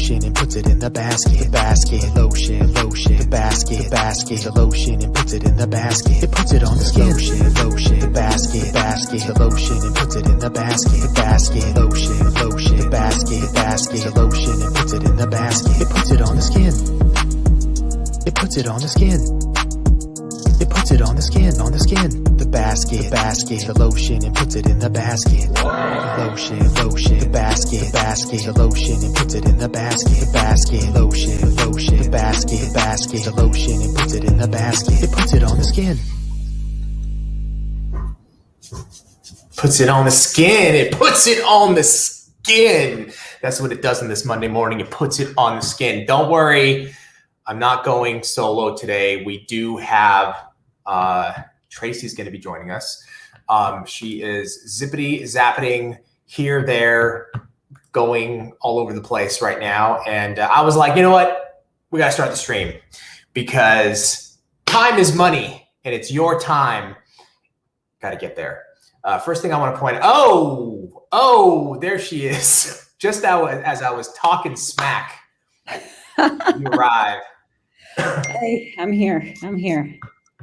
lotion and puts it in the basket. The basket, lotion, the basket, the lotion and puts it in the basket. It puts it on the skin. Lotion, the basket, the lotion and puts it in the basket. The basket, lotion, the basket, the lotion and puts it in the basket. It puts it on the skin. It puts it on the skin. It puts it on the skin, The basket, the lotion and puts it in the basket. Lotion, the basket, the lotion and puts it in the basket. The basket, lotion, the basket, the lotion and puts it in the basket. It puts it on the skin. Puts it on the skin. It puts it on the skin. That's what it does in this Monday morning. It puts it on the skin. Don't worry. I'm not going solo today. We do have Tracy's going to be joining us. She is zippity zappeting here, there, going all over the place right now. And I was like, you know what? We got to start the stream because time is money and it's your time. Got to get there. First thing I want to point out. Oh, there she is. Just as I was talking smack, you arrived. Hey, I'm here.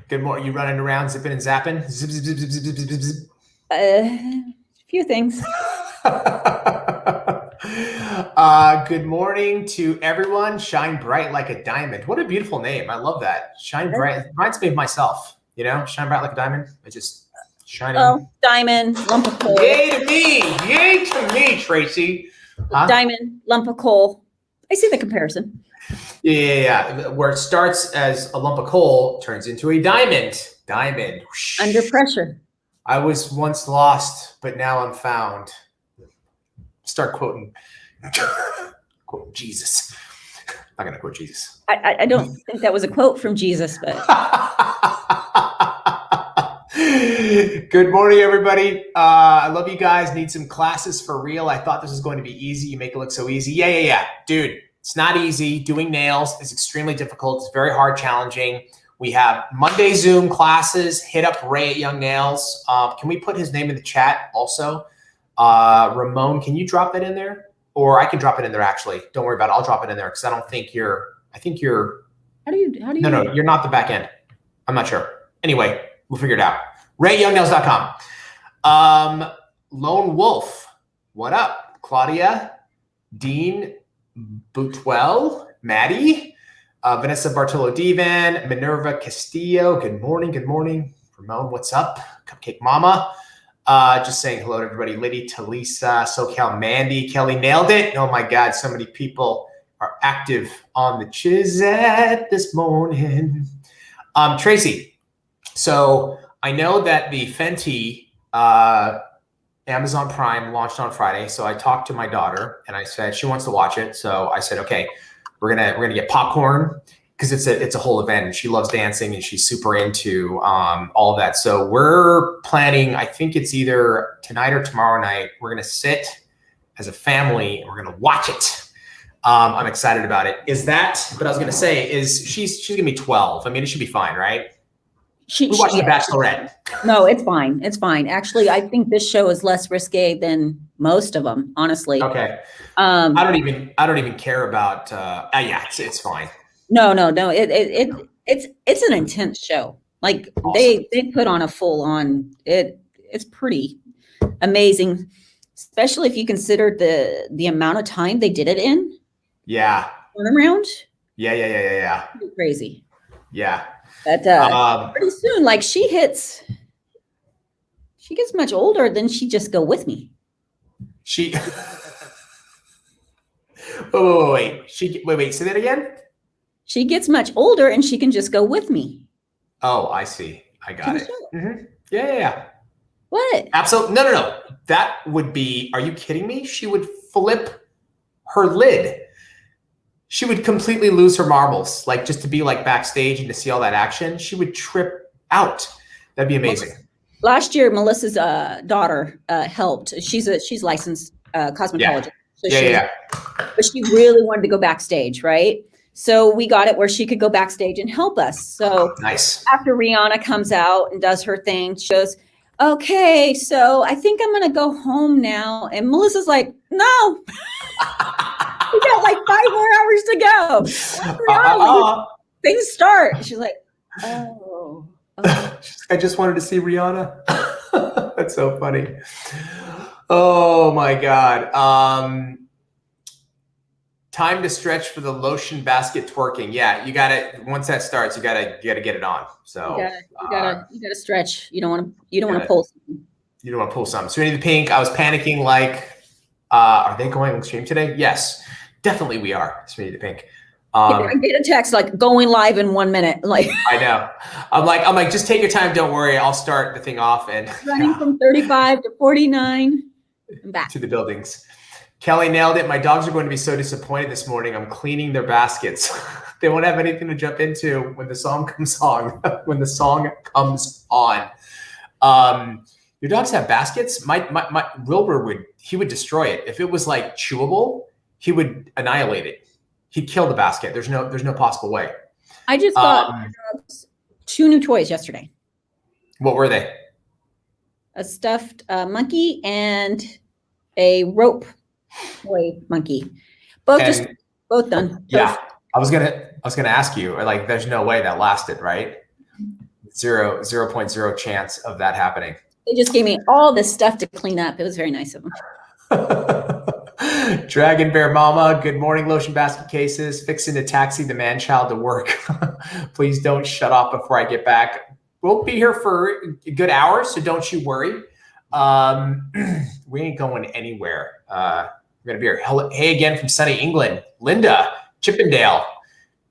Good morning. You running around, zipping and zapping? Zip, zip, zip, zip, zip, zip, zip, zip. A few things. Good morning to everyone. Shine bright like a diamond. What a beautiful name. I love that. Shine bright. Reminds me of myself. You know, shine bright like a diamond. I just shining. Oh, diamond, lump of coal. Yay to me. Yay to me, Tracy. Huh? Diamond, lump of coal. I see the comparison. Yeah. Where it starts as a lump of coal turns into a diamond. Diamond. Whoosh. Under pressure. I was once lost, but now I'm found. Start quoting Jesus. I'm not going to quote Jesus. I don't think that was a quote from Jesus, but. Good morning, everybody. I love you guys. Need some classes for real. I thought this was going to be easy. You make it look so easy. Yeah. Dude, it's not easy. Doing nails is extremely difficult. It's very hard, challenging. We have Monday Zoom classes. Hit up Ray at Young Nails. Can we put his name in the chat also? Ramon, can you drop that in there? Or I can drop it in there, actually. Don't worry about it. I'll drop it in there because I don't think you're, I think you're. How do you? No, you're not the back end. I'm not sure. Anyway, we'll figure it out. RayYoungNails.com. Lone Wolf. What up? Claudia, Dean, Boutwell, Maddie, Vanessa Bartolo-Devan, Minerva Castillo. Good morning. Ramon, what's up? Cupcake Mama. Just saying hello to everybody. Liddy, Talisa, SoCal, Mandy, Kelly nailed it. Oh my God, so many people are active on the Chizette this morning. Tracy, so I know that the Fenty Amazon Prime launched on Friday. So I talked to my daughter and I said she wants to watch it. So I said, okay, we're gonna get popcorn because it's a whole event and she loves dancing and she's super into all of that. So we're planning, I think it's either tonight or tomorrow night, we're gonna sit as a family and we're gonna watch it. I'm excited about it. What I was gonna say is she's gonna be 12. I mean, it should be fine, right? We watched The Bachelorette. No, it's fine. Actually, I think this show is less risque than most of them, honestly. Okay. I don't even care about. Yeah, it's fine. No. It's an intense show. Like awesome. They put on a full on. It's pretty amazing, especially if you consider the amount of time they did it in. Yeah. Turnaround. Yeah. Pretty crazy. Yeah. But pretty soon, like she gets much older, then she just go with me. She. Wait. Wait. Say that again. She gets much older, and she can just go with me. Oh, I see. I got it. Mm-hmm. Yeah. What? Absolutely. No. That would be. Are you kidding me? She would flip her lid. She would completely lose her marbles, like just to be like backstage and to see all that action. She would trip out. That'd be amazing. Last year, Melissa's daughter helped. She's licensed cosmetologist. Yeah. But she really wanted to go backstage, right? So we got it where she could go backstage and help us. So nice. After Rihanna comes out and does her thing, she goes, okay, so I think I'm going to go home now. And Melissa's like, no. We got like 5 more hours to go. Things start. She's like, oh. I just wanted to see Rihanna. That's so funny. Oh my God. Time to stretch for the lotion basket twerking. Yeah, you got it. Once that starts, you gotta get it on. So you gotta stretch. You don't want to pull something. You don't want to pull something. Sweetie the Pink, I was panicking like, are they going on stream today? Yes, definitely we are, Sweetie the Pink. I get a text like going live in 1 minute. Like I know. I'm like, just take your time. Don't worry. I'll start the thing off and running from 35 to 49 and back to the buildings. Kelly nailed it. My dogs are going to be so disappointed this morning. I'm cleaning their baskets. They won't have anything to jump into when the song comes on. When the song comes on. Your dogs have baskets? My Wilbur would destroy it. If it was like chewable, he would annihilate it. He'd kill the basket. There's no possible way. I just got 2 new toys yesterday. What were they? A stuffed monkey and a rope toy monkey. Both done. Yeah. I was gonna ask you, like, there's no way that lasted, right? 0.0 chance of that happening. They just gave me all this stuff to clean up. It was very nice of them. Dragon Bear Mama, good morning, lotion basket cases. Fixing to taxi the man-child to work. Please don't shut off before I get back. We'll be here for a good hour, so don't you worry. We ain't going anywhere. We're going to be here. Hey again from sunny England. Linda, Chippendale.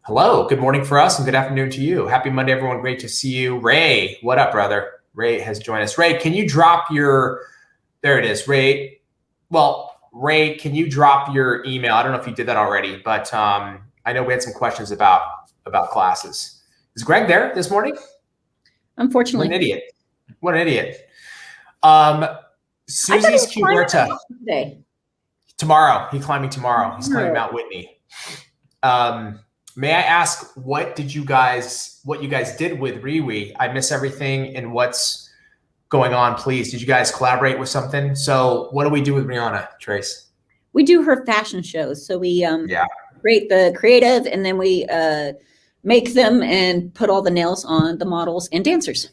Hello, good morning for us and good afternoon to you. Happy Monday, everyone. Great to see you. Ray, what up, brother? Ray has joined us. Ray, can you drop your, there it is, Ray. Well, Ray, can you drop your email? I don't know if you did that already, but I know we had some questions about classes. Is Greg there this morning? Unfortunately. What an idiot. What an idiot. Susie's Q Huerta. Tomorrow. He's climbing tomorrow. He's climbing Mount Whitney. May I ask, what you guys did with Riwi? I miss everything and what's going on, please. Did you guys collaborate with something? So what do we do with Rihanna, Trace? We do her fashion shows. So we create the creative and then we make them and put all the nails on the models and dancers.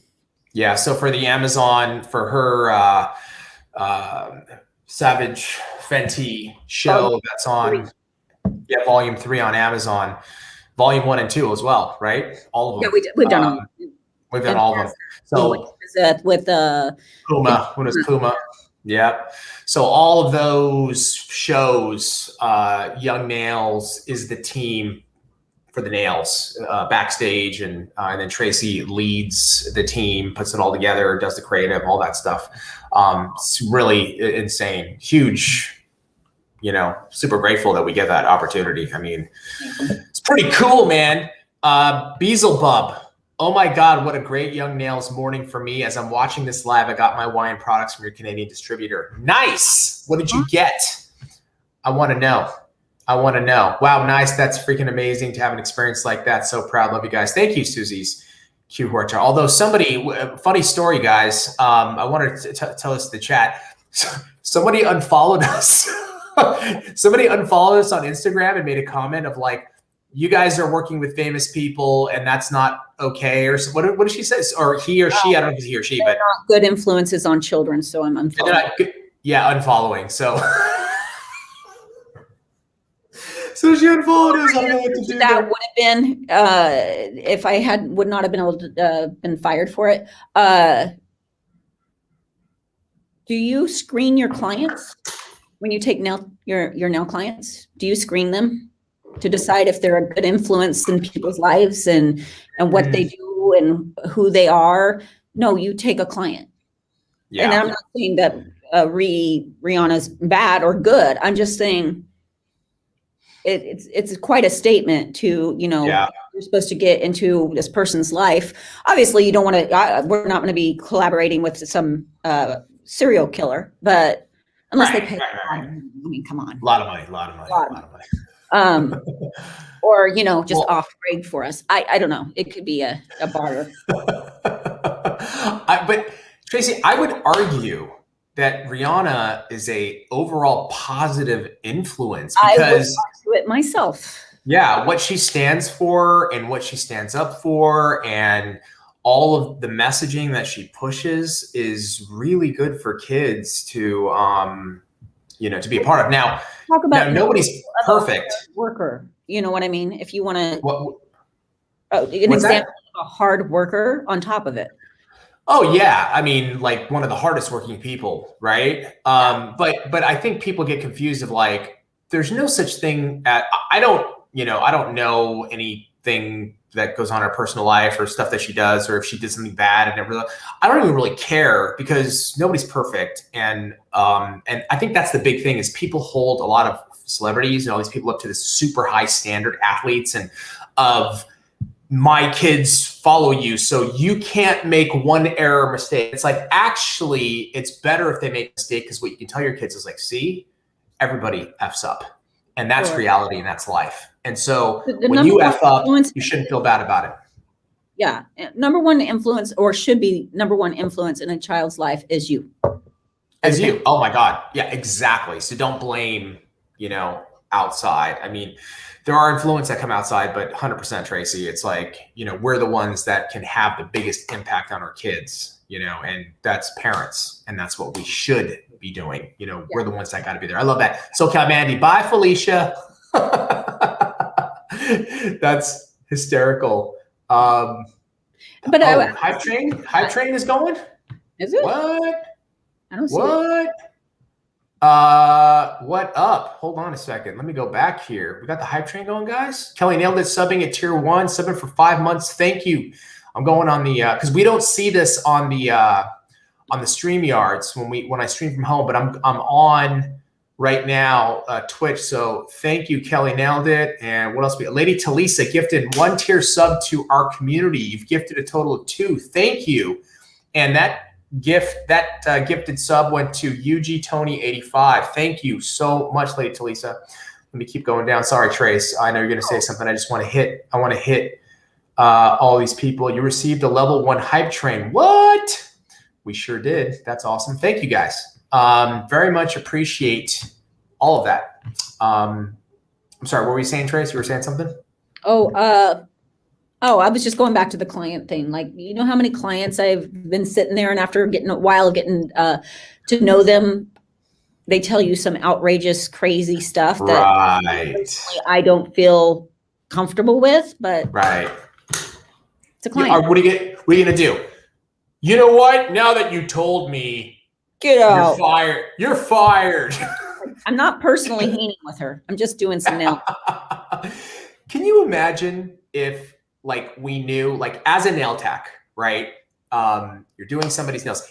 Yeah. So for the Amazon, for her Savage Fenty show that's on volume 3 on Amazon, volume 1 and 2 as well, right? All of them. Yeah, we've done all. We've done all of them. So with Puma, when it was Puma. Yeah. So all of those shows, Young Nails is the team for the nails backstage, and then Tracy leads the team, puts it all together, does the creative, all that stuff. It's really insane, huge. Super grateful that we get that opportunity. I mean, it's pretty cool, man. Beelzebub. Oh my God, what a great Young Nails morning for me. As I'm watching this live, I got my wine products from your Canadian distributor. Nice. What did you get? I want to know. Wow, nice. That's freaking amazing to have an experience like that. So proud. Love you guys. Thank you, Susie's Q Huerta. Although funny story, guys. I wanted to tell us in the chat. Somebody unfollowed us. Somebody unfollowed us on Instagram and made a comment of like, you guys are working with famous people and that's not okay. Or what did she say? Or he or she, I don't know if it's he or she, but not good influences on children. So I'm unfollowing. Unfollowing. So, so she unfollowed us. I don't know what to do. That would have been, if I would not have been able to been fired for it. Do you screen your clients when you take your nail clients? Do you screen them to decide if they're a good influence in people's lives and what they do and who they are? No, you take a client. Yeah. And I'm not saying that Rihanna's bad or good. I'm just saying it's quite a statement to, you're supposed to get into this person's life. Obviously, you don't want to, we're not going to be collaborating with some serial killer, but unless they pay. I mean, come on. A lot of money. Or just off grade for us. I don't know. It could be a barter. But Tracy, I would argue that Rihanna is a overall positive influence I would because do it myself. yeah, what she stands for and what she stands up for and all of the messaging that she pushes is really good for kids to to be a part of. Now Talk about nobody's perfect. Worker, you know what I mean? If you want to, What, an what's example that? of a hard worker on top of it. Oh yeah, I mean, like one of the hardest working people, right? But I think people get confused of like, there's no such thing at. I don't know anything that goes on in her personal life or stuff that she does, or if she did something bad and I don't even really care because nobody's perfect, and I think that's the big thing is people hold a lot of celebrities and all these people up to this super high standard, athletes and of. My kids follow you, so you can't make one error mistake. It's like, actually, it's better if they make a mistake because what you can tell your kids is like, see, everybody F's up. And that's reality and that's life. And so when you F up, you shouldn't feel bad about it. Yeah. Number one influence, or should be number one influence in a child's life is you. As you. Oh my God. Yeah, exactly. So don't blame, outside. I mean, there are influences that come outside, but 100% Tracy, it's like, we're the ones that can have the biggest impact on our kids, and that's parents. And that's what we should be doing. We're the ones that got to be there. I love that. SoCal Mandy. Bye, Felicia. That's hysterical. But Hype train is going. Is it? What? I don't see what? It. What up? Hold on a second. Let me go back here. We got the hype train going, guys. Kelly nailed it. Subbing at tier 1, subbing for 5 months. Thank you. I'm going on the because we don't see this on the StreamYards when I stream from home, but I'm on right now Twitch. So thank you, Kelly nailed it. And what else? Lady Talisa gifted 1 tier sub to our community. You've gifted a total of 2. Thank you. And that gifted sub went to UG Tony 85. Thank you so much, Lady Talisa. Let me keep going down. Sorry, Trace. I know you're going to say something. I want to hit all these people. You received a level 1 hype train. What? We sure did. That's awesome. Thank you guys. Very much appreciate all of that. I'm sorry. What were you saying, Trace? You were saying something? I was just going back to the client thing. Like, you know how many clients I've been sitting there and after getting to know them, they tell you some outrageous, crazy stuff that I don't feel comfortable with, but it's a client. What are you going to do? You know what? Now that you told me, get out. You're fired. You're fired. I'm not personally hanging with her. I'm just doing some nails. Can you imagine if we knew, as a nail tech, right? You're doing somebody's nails.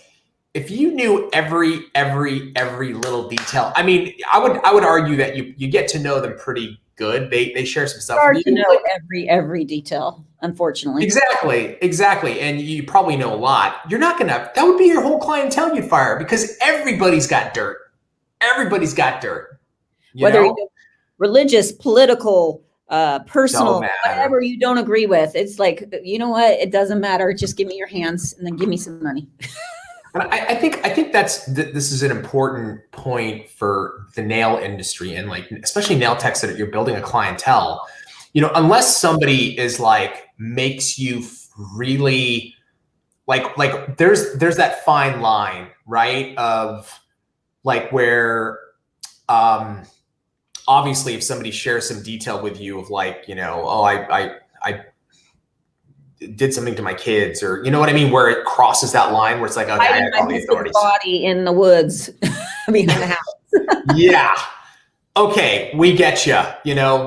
If you knew every little detail, I mean, I would argue that you get to know them pretty good. They share some stuff. Hard to know every detail, unfortunately. Exactly. And you probably know a lot. You're not gonna. That would be your whole clientele you'd fire because everybody's got dirt. Everybody's got dirt. Whether you're religious, political, personal, whatever you don't agree with, it's like, you know what? It doesn't matter. Just give me your hands and then give me some money. And I think this is an important point for the nail industry and especially nail techs that you're building a clientele. Unless somebody is makes you really there's that fine line, right? Of where obviously if somebody shares some detail with you of I did something to my kids, or you know what I mean, where it crosses that line where it's like, okay, I have all the authorities. Body in the woods behind the house. Yeah. Okay, we get you.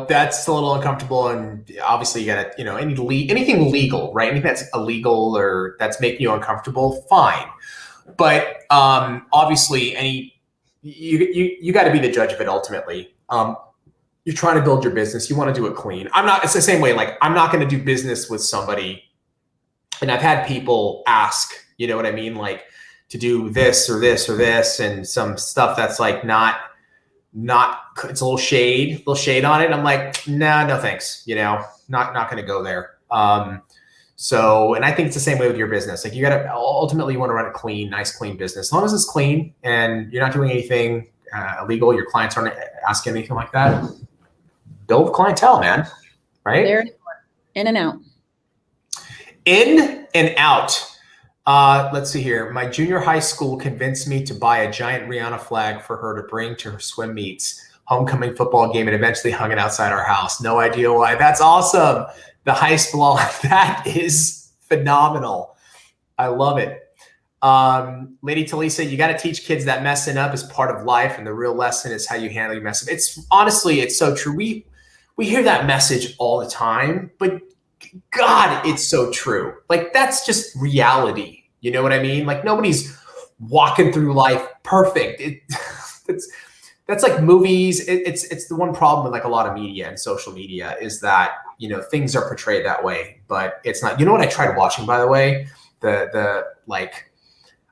That's a little uncomfortable, and obviously you gotta, anything legal, right? Anything that's illegal or that's making you uncomfortable, fine. But obviously, you got to be the judge of it ultimately. You're trying to build your business. You want to do it clean. It's the same way. I'm not going to do business with somebody. And I've had people ask, you know what I mean? To do this or this or this and some stuff that's not, it's a little shade on it. I'm like, nah, no, thanks. Not going to go there. So, and I think it's the same way with your business. Like you got to, ultimately you want to run a clean, nice, clean business. As long as it's clean and you're not doing anything illegal, your clients aren't asking anything like that, build clientele, man. Right? There, in and out. In and out. Let's see here. My junior high school convinced me to buy a giant Rihanna flag for her to bring to her swim meets, homecoming football game, and eventually hung it outside our house. No idea why. That's awesome. The heist blog. That is phenomenal. I love it. Lady Talisa, you got to teach kids that messing up is part of life, and the real lesson is how you handle your mess up. It's honestly, it's so true. We hear that message all the time, but God, it's so true. Like that's just reality. You know what I mean? Like nobody's walking through life perfect. That's like movies. It's the one problem with like a lot of media and social media is that, you know, things are portrayed that way, but it's not. You know what I tried watching, by the way? The like,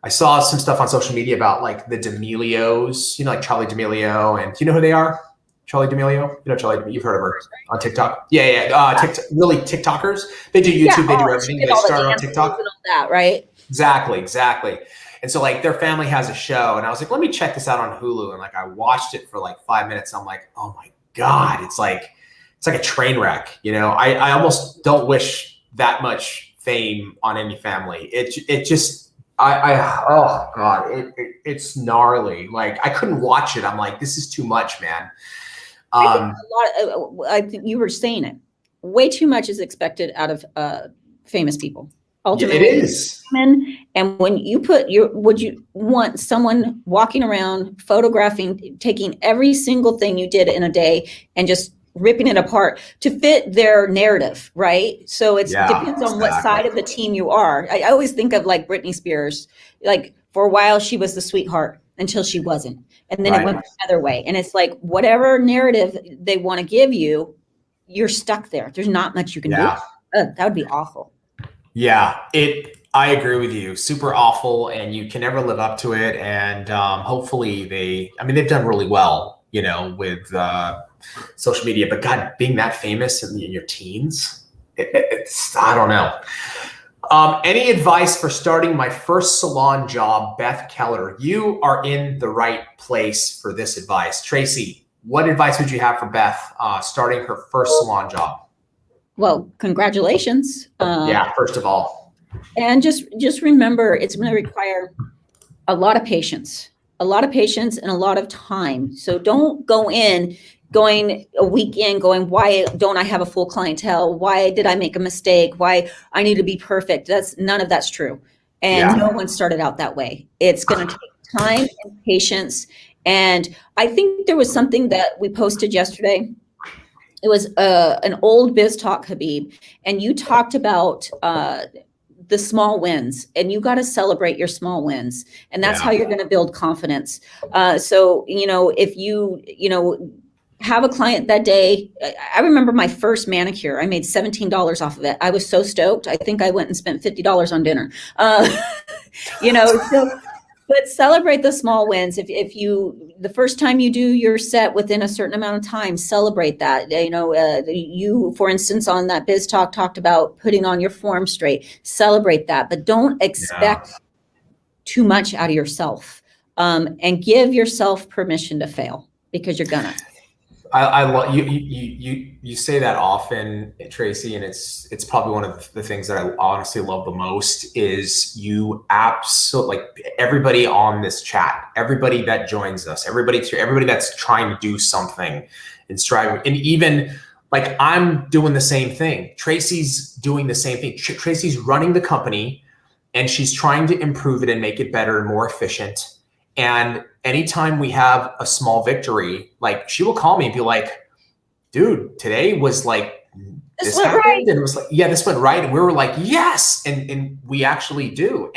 I saw some stuff on social media about like the D'Amelios, you know, like Charlie D'Amelio, and do you know who they are? Charlie D'Amelio, you know Charlie, you've heard of her on TikTok. Yeah. Really TikTokers. They do YouTube, they do everything. They started on TikTok. And all that, right? Exactly. And so like their family has a show, and I was like, let me check this out on Hulu. And like I watched it for like 5 minutes. I'm like, oh my God, it's like a train wreck. You know, I almost don't wish that much fame on any family. It just oh God, it's gnarly. Like I couldn't watch it. I'm like, this is too much, man. I think you were saying it. Way too much is expected out of famous people. Ultimately, it is. And when you would you want someone walking around photographing, taking every single thing you did in a day and just ripping it apart to fit their narrative, right? So it depends on what side of the team you are. I always think of like Britney Spears. Like for a while, she was the sweetheart until she wasn't. And then it went the other way. And it's like whatever narrative they want to give you, you're stuck there. There's not much you can do. That would be awful. Yeah, I agree with you. Super awful, and you can never live up to it. And hopefully they've done really well, you know, with social media. But God, being that famous in your teens, it's I don't know. Any advice for starting my first salon job, Beth Keller? You are in the right place for this advice. Tracy, what advice would you have for Beth starting her first salon job? Well, congratulations. First of all. And just remember, it's going to require a lot of patience and a lot of time. So don't go in going a weekend going, why don't I have a full clientele? Why did I make a mistake? Why I need to be perfect? None of that's true. And no one started out that way. It's going to take time and patience. And I think there was something that we posted yesterday. It was an old Biz Talk, Habib, and you talked about the small wins, and you got to celebrate your small wins, and that's how you're going to build confidence. So, you know, if you have a client that day, I remember my first manicure, I made $17 off of it. I was so stoked. I think I went and spent $50 on dinner. But celebrate the small wins. If you, the first time you do your set within a certain amount of time, celebrate that. You know, you, for instance, on that Biz Talk talked about putting on your form straight. Celebrate that, but don't expect too much out of yourself, and give yourself permission to fail, because you're gonna. I love you say that often, Tracy, and it's probably one of the things that I honestly love the most is you absolutely, like everybody on this chat, everybody that joins us, everybody that's trying to do something and striving, and even like I'm doing the same thing. Tracy's doing the same thing. Tracy's running the company and she's trying to improve it and make it better and more efficient. And anytime we have a small victory, like she will call me and be like, dude, today was like, this happened. Right. And it was like, this went right. And we were like, yes. And we actually do.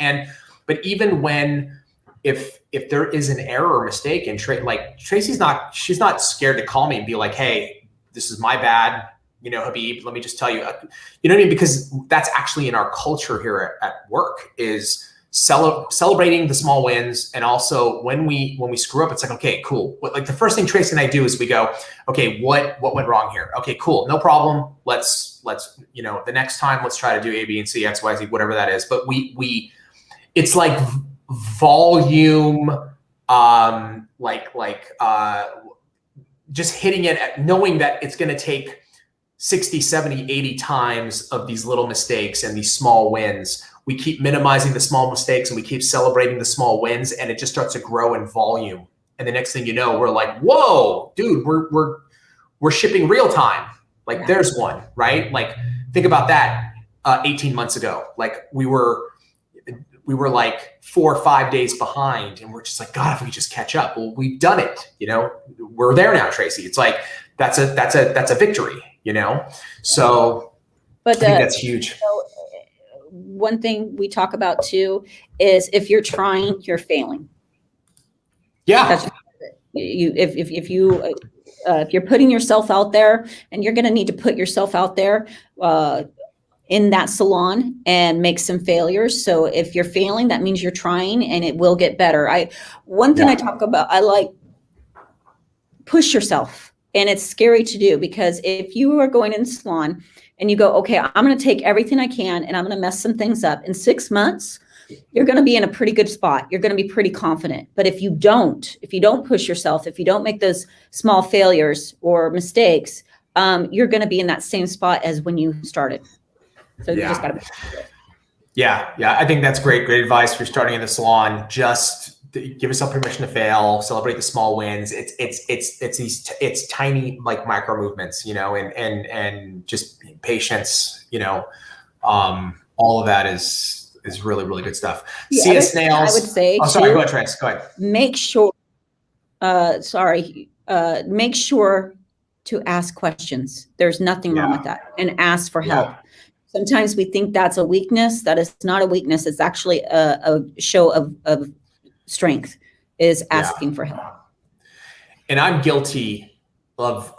But even when, if there is an error or mistake, and Tracy's she's not scared to call me and be like, hey, this is my bad. You know, Habib, let me just tell you, you know what I mean? Because that's actually in our culture here at work is celebrating the small wins. And also when we screw up, it's like, okay, cool. Like the first thing Tracy and I do is we go, okay, what went wrong here? Okay, cool. No problem. Let's, the next time let's try to do A, B, and C, X, Y, Z, whatever that is. But it's like volume, just hitting it, knowing that it's going to take 60, 70, 80 times of these little mistakes and these small wins. We keep minimizing the small mistakes and we keep celebrating the small wins, and it just starts to grow in volume. And the next thing you know, we're like, whoa, dude, we're shipping real time. Like there's one, right? Like think about that 18 months ago. Like we were like 4 or 5 days behind, and we're just like, God, if we just catch up. Well, we've done it, we're there now, Tracy. It's like, that's a victory, So but I think that's huge. One thing we talk about too is if you're trying, you're failing. Yeah. If you're putting yourself out there, and you're going to need to put yourself out there in that salon and make some failures. So if you're failing, that means you're trying, and it will get better. One thing I talk about, I like push yourself, and it's scary to do, because if you are going in the salon and you go, okay, I'm going to take everything I can and I'm going to mess some things up, in 6 months, you're going to be in a pretty good spot. You're going to be pretty confident. But if you don't push yourself, if you don't make those small failures or mistakes, you're going to be in that same spot as when you started. So you just got to. Yeah. I think that's great advice for starting in the salon. Just give yourself permission to fail. Celebrate the small wins. It's tiny, like micro movements, and just patience. All of that is really, really good stuff. CS Nails. I would say. Oh, sorry. Go ahead, Trace. Go ahead. Make sure. Make sure to ask questions. There's nothing wrong with that, and ask for help. Sometimes we think that's a weakness. That is not a weakness. It's actually a show of strength, is asking for help. And I'm guilty of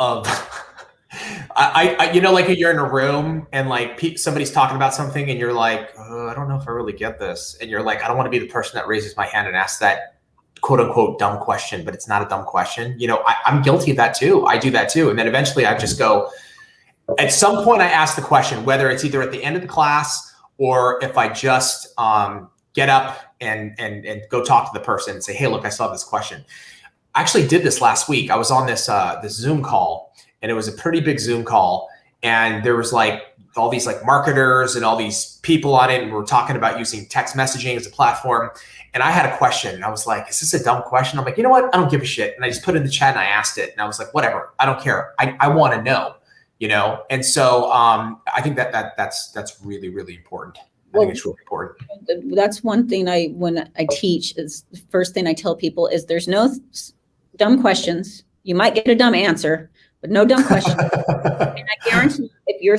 I like you're in a room and like somebody's talking about something and you're like, I don't know if I really get this. And you're like, I don't want to be the person that raises my hand and asks that quote unquote dumb question, but it's not a dumb question. I'm guilty of that too. I do that too. And then eventually I just go, at some point I ask the question, whether it's either at the end of the class or if I just get up and go talk to the person and say, hey, look, I saw this question. I actually did this last week. I was on this Zoom call, and it was a pretty big Zoom call. And there was like all these like marketers and all these people on it. And we're talking about using text messaging as a platform. And I had a question, and I was like, is this a dumb question? I'm like, you know what? I don't give a shit. And I just put it in the chat and I asked it. And I was like, whatever, I don't care. I want to know, And so I think that's really, really important. I think it's really important. That's one thing when I teach, is the first thing I tell people is there's no dumb questions. You might get a dumb answer, but no dumb questions. And I guarantee if you're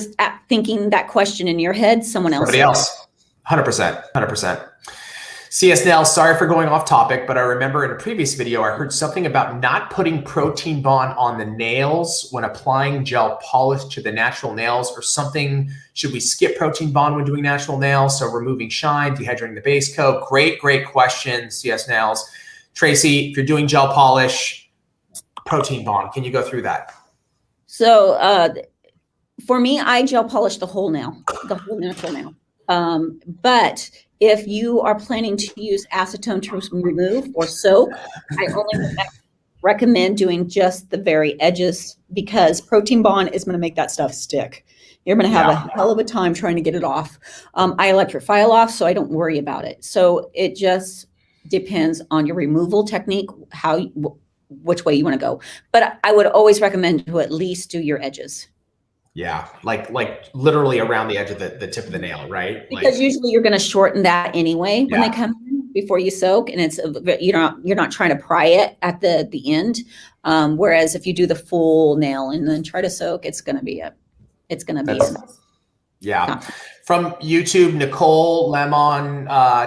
thinking that question in your head, somebody else. 100%. CS Nell, sorry for going off topic, but I remember in a previous video, I heard something about not putting protein bond on the nails when applying gel polish to the natural nails or something. Should we skip protein bond when doing natural nails? So removing shine, dehydrating the base coat. Great question, CS Nails. Tracy, if you're doing gel polish, protein bond, can you go through that? So for me, I gel polish the whole nail, the whole natural nail. But if you are planning to use acetone to remove or soak, I only recommend doing just the very edges, because protein bond is going to make that stuff stick. You're going to have a hell of a time trying to get it off. I electrifile off, so I don't worry about it. So it just depends on your removal technique, which way you want to go. But I would always recommend to at least do your edges. Yeah, like literally around the edge of the tip of the nail, right? Because usually you're going to shorten that anyway when they come in before you soak, and it's you're not trying to pry it at the end. Whereas if you do the full nail and then try to soak, it's going to be yeah. From YouTube, Nicole Lemon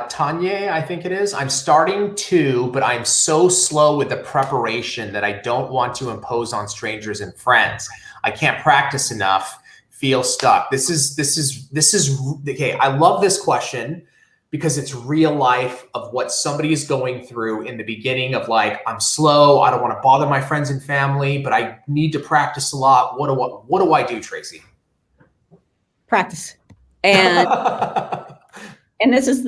Tanya, I think it is. I'm starting to, but I'm so slow with the preparation that I don't want to impose on strangers and friends. I can't practice enough, feel stuck. This is okay. I love this question because it's real life of what somebody is going through in the beginning of like, I'm slow. I don't want to bother my friends and family, but I need to practice a lot. What do I do, Tracy? Practice. And and this is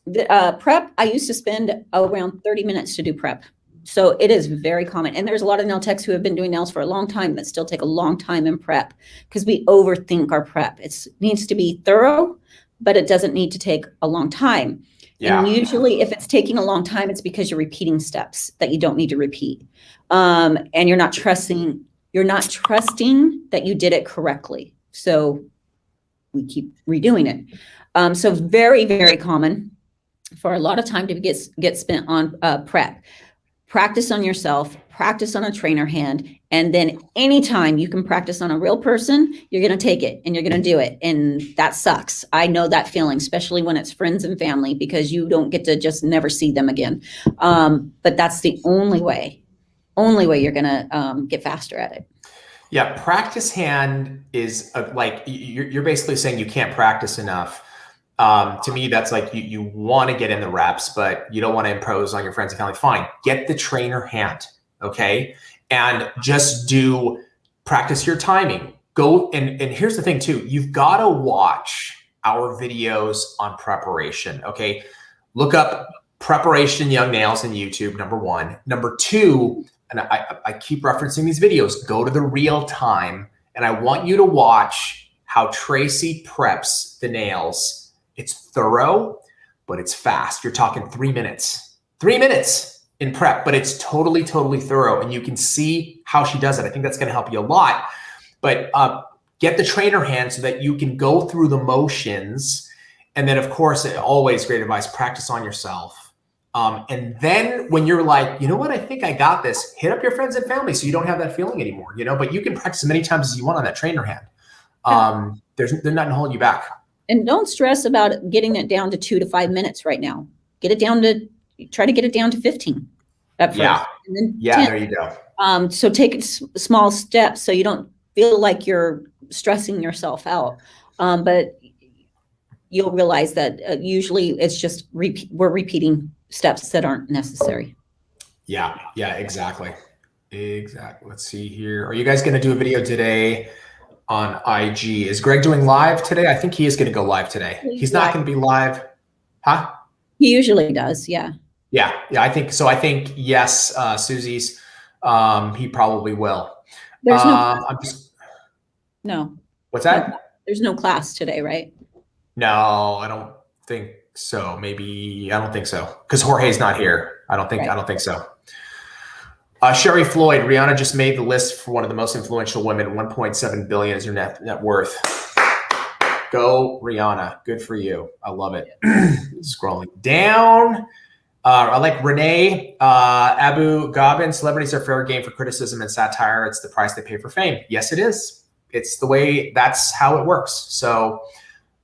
the prep. I used to spend around 30 minutes to do prep. So it is very common. And there's a lot of nail techs who have been doing nails for a long time that still take a long time in prep because we overthink our prep. It needs to be thorough, but it doesn't need to take a long time. Yeah. And usually if it's taking a long time, it's because you're repeating steps that you don't need to repeat. And you're not trusting that you did it correctly. So we keep redoing it. So very, very common for a lot of time to get spent on prep. Practice on yourself, practice on a trainer hand, and then anytime you can practice on a real person, you're going to take it and you're going to do it. And that sucks. I know that feeling, especially when it's friends and family, because you don't get to just never see them again. But that's the only way you're going to get faster at it. Yeah, practice hand is like you're basically saying you can't practice enough. To me, that's like you want to get in the reps, but you don't want to impose on your friends and family. Fine, get the trainer hand, okay? And just practice your timing. Go, and here's the thing too, you've got to watch our videos on preparation, okay? Look up Preparation Young Nails in YouTube, number one. Number two, and I keep referencing these videos, go to the real time, and I want you to watch how Tracy preps the nails. It's thorough, but it's fast. You're talking 3 minutes. 3 minutes in prep, but it's totally, totally thorough. And you can see how she does it. I think that's going to help you a lot. But get the trainer hand so that you can go through the motions. And then, of course, always great advice, practice on yourself. And then when you're like, you know what, I think I got this, hit up your friends and family so you don't have that feeling anymore, but you can practice as many times as you want on that trainer hand. There's nothing holding you back. And don't stress about getting it down to 2 to 5 minutes right now. Try to get it down to 15 at first. Yeah, and then yeah, 10. there you go. So take small steps so you don't feel like you're stressing yourself out. But you'll realize that usually it's just we're repeating steps that aren't necessary. Yeah, exactly. Let's see here. Are you guys going to do a video today on IG? Is Greg doing live today? I think he is going to go live today. He's not going to be live. Huh? He usually does. Yeah. Yeah. I think so. I think yes, Susie's, he probably will. There's no, what's that? No, there's no class today, right? No, I don't think so. Maybe, I don't think so. Cause Jorge's not here. I don't think so. Sherry Floyd, Rihanna just made the list for one of the most influential women. 1.7 billion is her net worth. Go Rihanna. Good for you. I love it. Scrolling down. I like Renee Abu Ghabin. Celebrities are fair game for criticism and satire. It's the price they pay for fame. Yes, it is. It's the way, that's how it works. So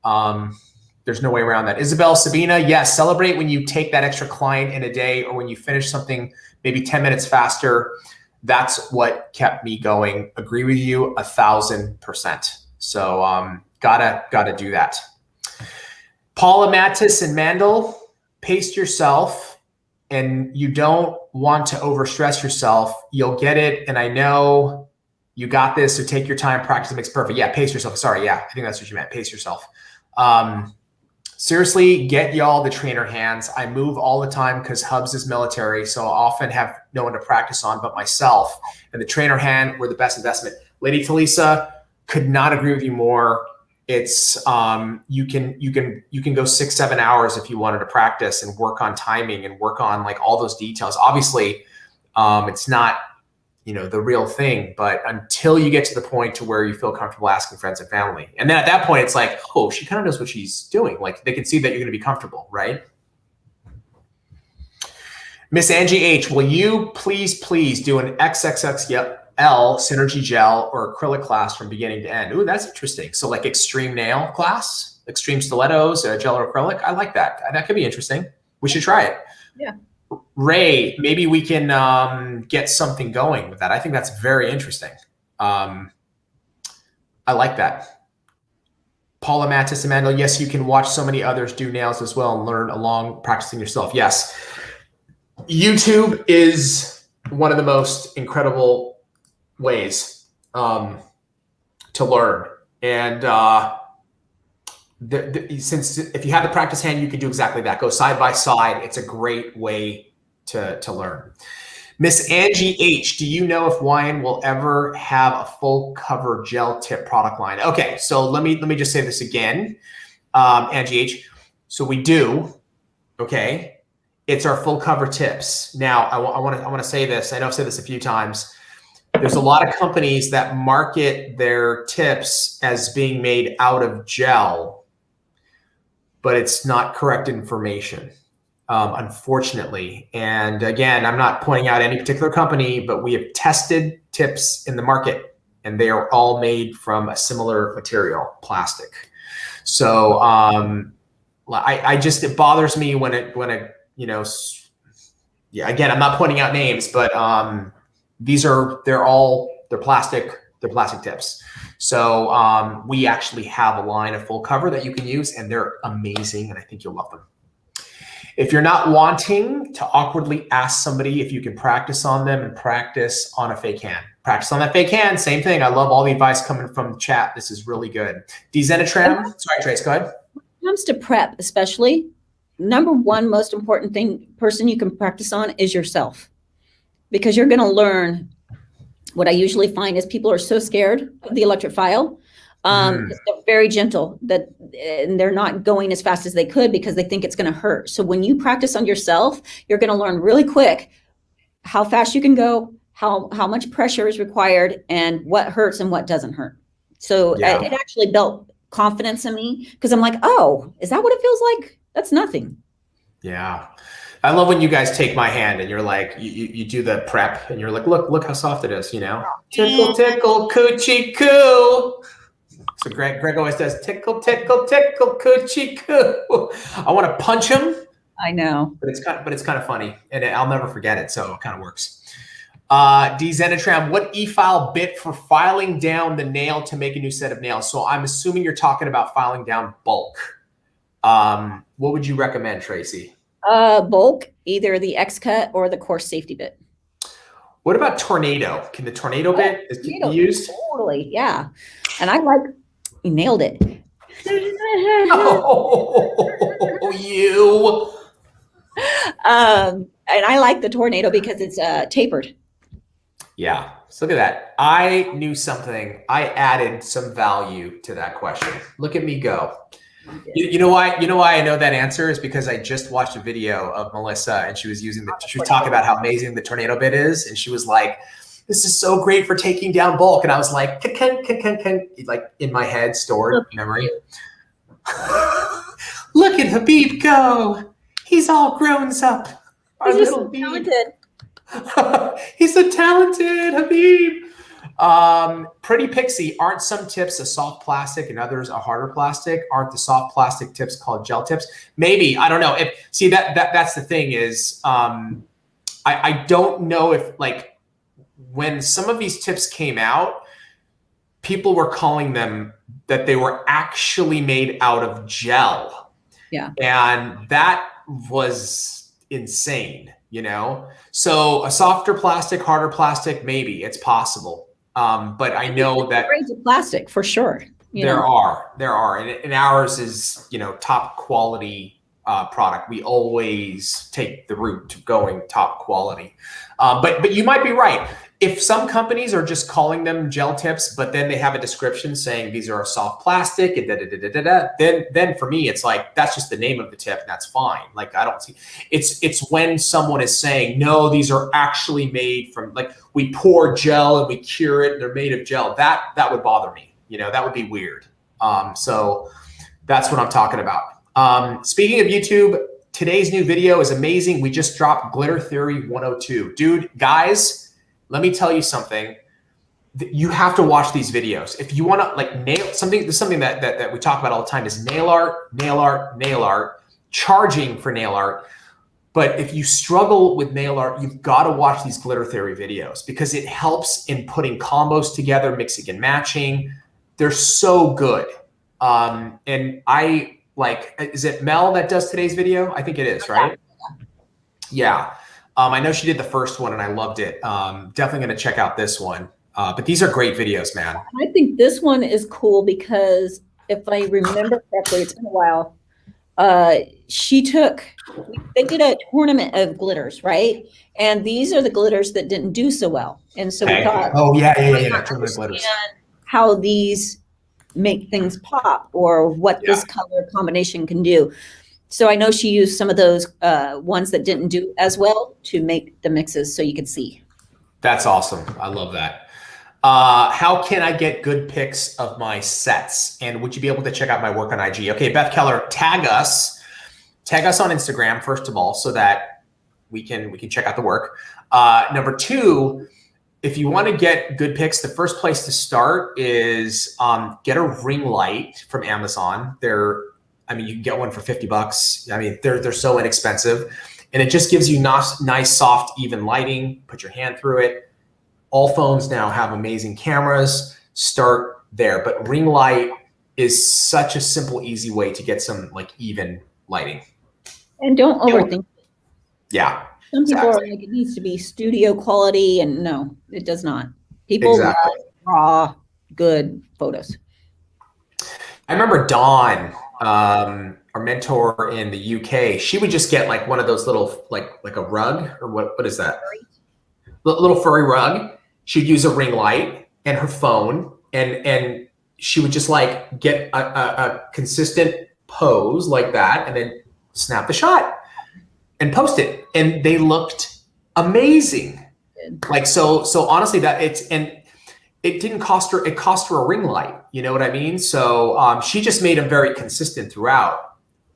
there's no way around that. Isabel Sabina, yes, celebrate when you take that extra client in a day or when you finish something maybe 10 minutes faster. That's what kept me going. Agree with you 1,000%. So gotta do that. Paula Mattis and Mandel, pace yourself, and you don't want to overstress yourself. You'll get it. And I know you got this, so take your time, practice makes perfect. Yeah, pace yourself. Sorry, yeah, I think that's what you meant, pace yourself. Seriously, get y'all the trainer hands. I move all the time because Hubs is military, so I often have no one to practice on but myself. And the trainer hand were the best investment. Lady Talisa, could not agree with you more. It's you can go 6-7 hours if you wanted to practice and work on timing and work on like all those details. Obviously, it's not the real thing, but until you get to the point to where you feel comfortable asking friends and family. And then at that point, it's like, oh, she kind of knows what she's doing. Like they can see that you're going to be comfortable, right? Miss Angie H, will you please do an XXXL Synergy Gel or acrylic class from beginning to end? Ooh, that's interesting. So like extreme nail class, extreme stilettos, gel or acrylic. I like that. That could be interesting. We should try it. Yeah. Ray, maybe we can get something going with that. I think that's very interesting. I like that. Paula Mattis Amanda, yes, you can watch so many others do nails as well and learn along practicing yourself. Yes. YouTube is one of the most incredible ways to learn. And since if you have the practice hand, you can do exactly that. Go side by side. It's a great way to learn. Miss Angie H, do you know if YN will ever have a full cover gel tip product line? Okay, so let me just say this again, Angie H. So we do, okay. It's our full cover tips. Now I want to say this. I know I've said this a few times. There's a lot of companies that market their tips as being made out of gel, but it's not correct information. Unfortunately. And again, I'm not pointing out any particular company, but we have tested tips in the market and they are all made from a similar material, plastic. So I just, it bothers me when it, you know, yeah, again, I'm not pointing out names, but they're plastic tips. So we actually have a line of full cover that you can use and they're amazing. And I think you'll love them. If you're not wanting to awkwardly ask somebody if you can practice on them and practice on a fake hand. Practice on that fake hand, same thing. I love all the advice coming from the chat. This is really good. Dezenitram, sorry, Trace, go ahead. When it comes to prep, especially, number one most important person you can practice on is yourself. Because you're gonna learn, what I usually find is people are so scared of the electric file. They're very gentle, and they're not going as fast as they could because they think it's going to hurt. So when you practice on yourself, you're going to learn really quick how fast you can go, how much pressure is required, and what hurts and what doesn't hurt. So it actually built confidence in me because I'm like, oh, is that what it feels like? That's nothing. Yeah. I love when you guys take my hand and you're like, you do the prep and you're like, look how soft it is, you know? Tickle, tickle, coochie coo. So Greg always does tickle, tickle, tickle, coochie coo. I want to punch him. I know. But it's kind of funny. And I'll never forget it. So it kind of works. Dezenitram, what e-file bit for filing down the nail to make a new set of nails? So I'm assuming you're talking about filing down bulk. What would you recommend, Tracy? Bulk, either the X-cut or the coarse safety bit. What about Tornado? Can the Tornado bit be used? Totally, yeah. And I like, you nailed it. Oh, you. And I like the Tornado because it's tapered. Yeah, so look at that. I knew something. I added some value to that question. Look at me go. You know why? You know why I know that answer is because I just watched a video of Melissa and she was talking about how amazing the Tornado bit is, and she was like, "This is so great for taking down bulk," and I was like, like in my head, stored memory. Look at Habib go! He's all grown up. Our little talented. He's so talented, Habib. Pretty Pixie, aren't some tips a soft plastic and others a harder plastic? Aren't the soft plastic tips called gel tips? Maybe, I don't know. That's the thing is, I don't know if like when some of these tips came out, people were calling them that they were actually made out of gel. Yeah. And that was insane, you know? So a softer plastic, harder plastic, maybe it's possible. But I know that grades of plastic for sure. There are, and ours is, you know, top quality product. We always take the route to going top quality. But you might be right. If some companies are just calling them gel tips, but then they have a description saying these are a soft plastic, and then for me it's like that's just the name of the tip, and that's fine. Like I don't see it's when someone is saying no, these are actually made from, like, we pour gel and we cure it and they're made of gel. That would bother me. You know, that would be weird. So that's what I'm talking about. Speaking of YouTube, today's new video is amazing. We just dropped Glitter Theory 102. Dude, guys, let me tell you something. You have to watch these videos. If you want to like nail something, this is something that we talk about all the time is nail art, charging for nail art. But if you struggle with nail art, you've got to watch these Glitter Theory videos because it helps in putting combos together, mixing and matching. They're so good. And I like, is it Mel that does today's video? I think it is, right? Yeah. I know she did the first one and I loved it. Definitely going to check out this one. But these are great videos, man. I think this one is cool because if I remember correctly, it's been a while. They did a tournament of glitters, right? And these are the glitters that didn't do so well. And so we thought, oh yeah. tournament of glitters. How these make things pop or what this color combination can do. So I know she used some of those ones that didn't do as well to make the mixes so you could see. That's awesome. I love that. How can I get good pics of my sets? And would you be able to check out my work on IG? Okay, Beth Keller, tag us on Instagram, first of all, so that we can check out the work. Number two, if you want to get good pics, the first place to start is get a ring light from Amazon. You can get one for $50. I mean, they're so inexpensive, and it just gives you nice, soft, even lighting. Put your hand through it. All phones now have amazing cameras. Start there, but ring light is such a simple, easy way to get some like even lighting. And don't overthink it. Yeah. Some people are like, it needs to be studio quality, and no, it does not. People love raw, good photos. I remember Dawn, our mentor in the UK, she would just get like one of those little, like a rug, or what is that? Little furry rug. She'd use a ring light and her phone, and she would just like get a consistent pose like that, and then snap the shot and post it. And they looked amazing. Like, so honestly, it didn't cost her, it cost her a ring light. You know what I mean? So she just made them very consistent throughout.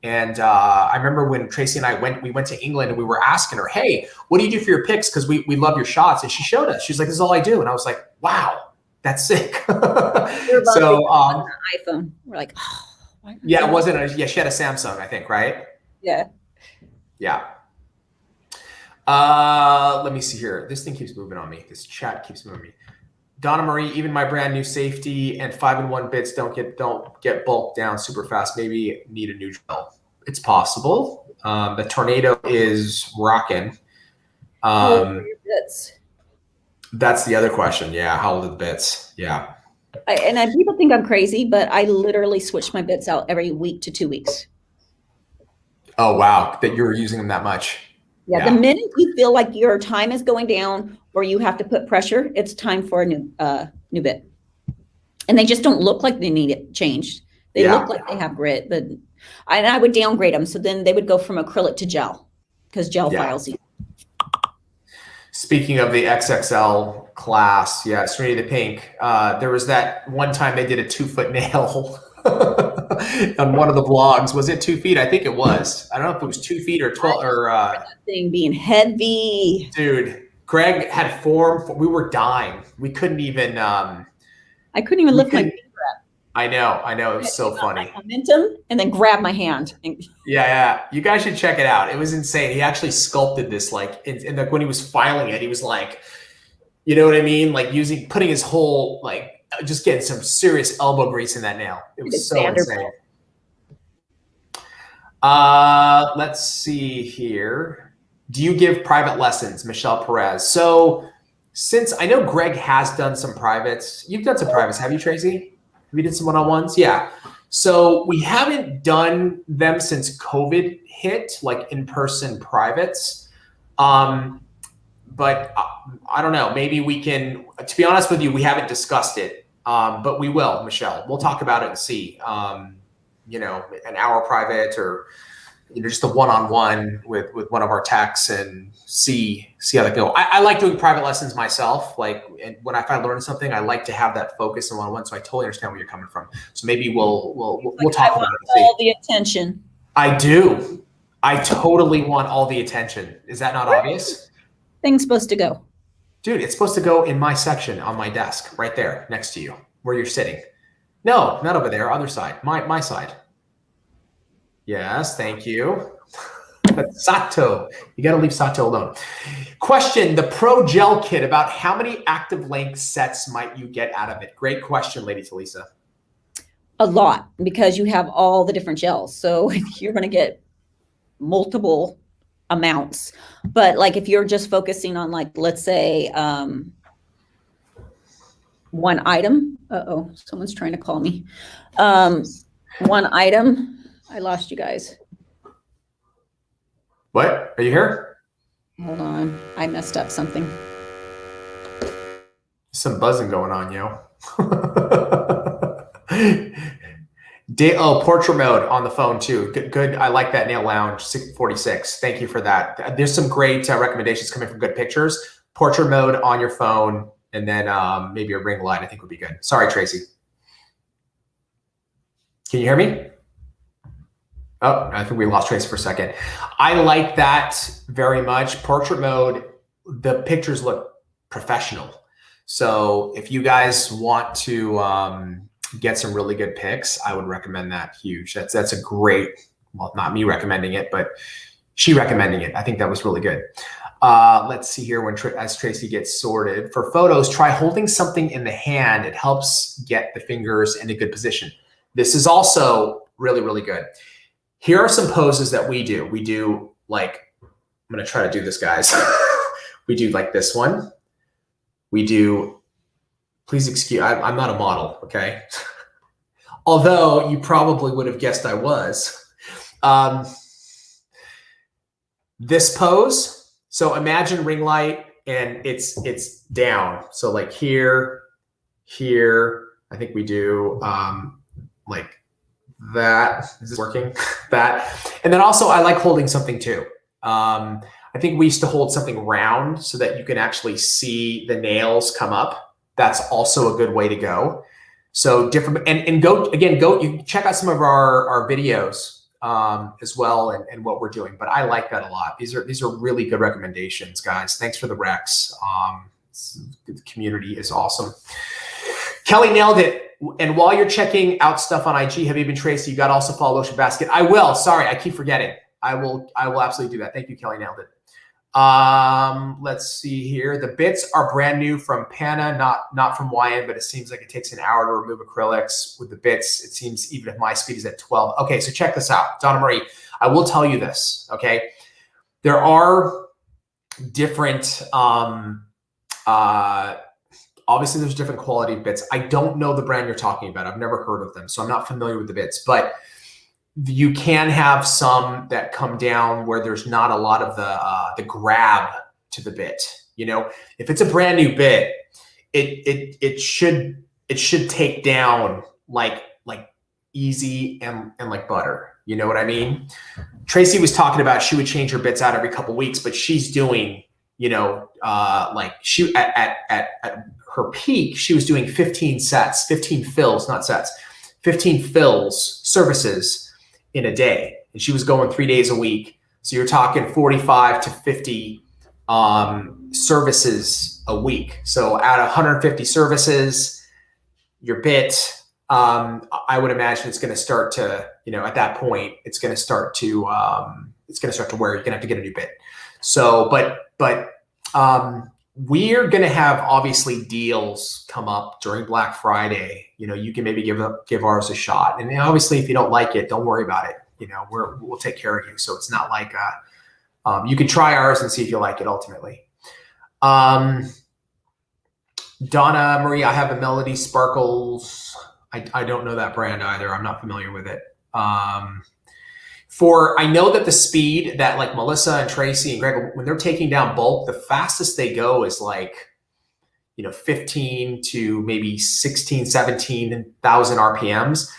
And I remember when Tracy and I went to England and we were asking her, hey, what do you do for your pics? Because we love your shots. And she showed us. She's like, this is all I do. And I was like, wow, that's sick. So on the iPhone. We're like, oh, yeah, it wasn't. She had a Samsung, I think, right? Yeah. Yeah. Let me see here. This thing keeps moving on me. This chat keeps moving me. Donna Marie, even my brand new safety and 5-in-1 bits don't get bulked down super fast. Maybe need a new drill. It's possible. The Tornado is rocking. Bits. That's the other question. Yeah, how old are the bits? Yeah. People think I'm crazy, but I literally switch my bits out every week to 2 weeks. Oh wow, that you're using them that much. Yeah, the minute you feel like your time is going down or you have to put pressure, it's time for a new bit. And they just don't look like they need it changed. They look like they have grit, but I would downgrade them. So then they would go from acrylic to gel, because gel files. Speaking of the XXL class, Serenity the Pink, there was that one time they did a 2-foot nail on one of the vlogs. Was it 2 feet? I think it was. I don't know if it was 2 feet or 12 or that thing being heavy. Dude, Greg had form. We were dying. We couldn't even I couldn't even lift my finger up. I know. It was so funny. Momentum and then grab my hand. Yeah. You guys should check it out. It was insane. He actually sculpted this, like, and like when he was filing it, he was like, you know what I mean? Like putting his whole, like, just getting some serious elbow grease in that nail. It was so insane. Let's see here. Do you give private lessons, Michelle Perez? So since I know Greg has done some privates, you've done some privates, have you, Tracy? Have you did some one-on-ones? Yeah. So we haven't done them since COVID hit, like in-person privates. But I don't know, maybe we can, to be honest with you, we haven't discussed it, but we will, Michelle. We'll talk about it and see, an hour private or, just a one-on-one with one of our techs and see how that go. I like doing private lessons myself. Like, and when I learn something, I like to have that focus in one-on-one. So I totally understand where you're coming from. So maybe we'll talk about it. All the attention. I do. I totally want all the attention. Is that not obvious? Thing's supposed to go. Dude, it's supposed to go in my section on my desk, right there next to you, where you're sitting. No, not over there, other side, my side. Yes, thank you. Sato, you got to leave Sato alone. Question, the Pro Gel Kit, about how many active length sets might you get out of it? Great question, Lady Talisa. a lot because you have all the different gels. So you're going to get multiple amounts. But like if you're just focusing on like, let's say, one item. Uh-oh, someone's trying to call me. One item. I lost you guys. What? Are you here? Hold on. I messed up something. Some buzzing going on, yo. Portrait mode on the phone too. Good. I like that. Nail Lounge 646. Thank you for that. There's some great recommendations coming from good pictures. Portrait mode on your phone, and then maybe a ring light I think would be good. Sorry, Tracy. Can you hear me? Oh, I think we lost Tracy for a second. I like that very much. Portrait mode, the pictures look professional. So if you guys want to get some really good pics, I would recommend that huge. That's a great, well, not me recommending it, but she recommending it. I think that was really good. Let's see here as Tracy gets sorted. For photos, try holding something in the hand. It helps get the fingers in a good position. This is also really, really good. Here are some poses that we do. We do like, I'm going to try to do this, guys. We do like this one. We do, please excuse, I'm not a model, okay? Although you probably would have guessed I was. This pose, so imagine ring light and it's down. So like here, I think we do like that. Is this working? That. And then also I like holding something too. I think we used to hold something round so that you can actually see the nails come up. That's also a good way to go. So different, and go, you can check out some of our videos as well and what we're doing, but I like that a lot. These are really good recommendations, guys. Thanks for the recs. The community is awesome. Kelly nailed it. And while you're checking out stuff on IG, Habib and Tracy, you got to also follow Lotion Basket. I will. Sorry, I keep forgetting. I will absolutely do that. Thank you, Kelly. Nailed it. Let's see here. The bits are brand new from Pana, not from YN, but it seems like it takes an hour to remove acrylics with the bits. It seems even if my speed is at 12. Okay, so check this out. Donna Marie, I will tell you this, okay? There are different, obviously there's different quality of bits. I don't know the brand you're talking about. I've never heard of them, so I'm not familiar with the bits, but you can have some that come down where there's not a lot of the grab to the bit. You know, if it's a brand new bit, it should take down like easy and like butter. You know what I mean? Tracy was talking about she would change her bits out every couple weeks, but she's doing, you know, like she at her peak, she was doing 15 sets, 15 fills, not sets, 15 fills services in a day, and she was going 3 days a week. So you're talking 45 to 50 services a week. So at 150 services, your bit, I would imagine it's going to start to, you know, at that point, it's going to start to wear. You're going to have to get a new bit. So, but we're going to have obviously deals come up during Black Friday. You know, you can maybe give ours a shot. And obviously if you don't like it, don't worry about it. You know, we'll take care of you. So it's not like, you can try ours and see if you like it ultimately. Donna Marie, I have a Melody Sparkles. I don't know that brand either. I'm not familiar with it. I know that the speed that like Melissa and Tracy and Greg, when they're taking down bulk, the fastest they go is like, you know, 15 to maybe 16, 17,000 RPMs.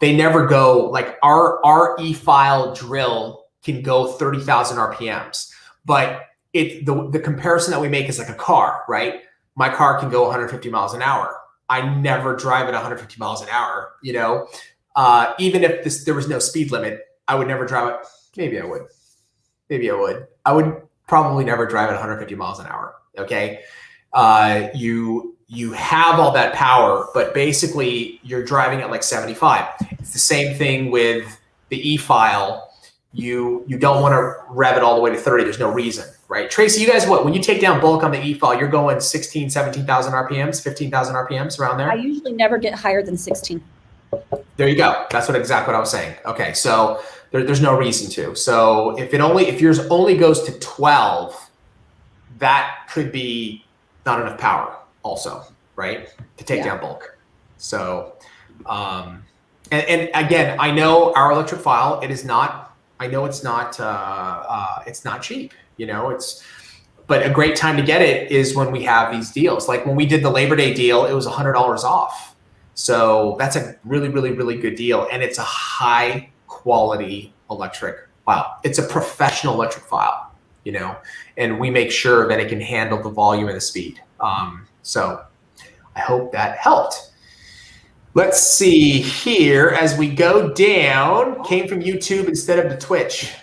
They never go like our e-file drill can go 30,000 RPMs, but the comparison that we make is like a car, right? My car can go 150 miles an hour. I never drive at 150 miles an hour, you know? Even if there was no speed limit, I would never drive it. Maybe I would. I would probably never drive at 150 miles an hour. Okay. You have all that power, but basically you're driving at like 75. It's the same thing with the e-file. You don't want to rev it all the way to 30. There's no reason, right? Tracy, you guys, when you take down bulk on the e-file, you're going 16, 17,000 RPMs, 15,000 RPMs around there? I usually never get higher than 16. There you go. That's exactly what I was saying. Okay, so there's no reason to. So if yours only goes to 12, that could be not enough power also, right? To take down bulk. So, and again, I know our electric file, it is not, I know it's not cheap, you know, but a great time to get it is when we have these deals. Like when we did the Labor Day deal, it was $100 off. So that's a really, really, really good deal. And it's a high quality electric file. It's a professional electric file, you know, and we make sure that it can handle the volume and the speed. So I hope that helped. Let's see here as we go down. Came from YouTube instead of the Twitch.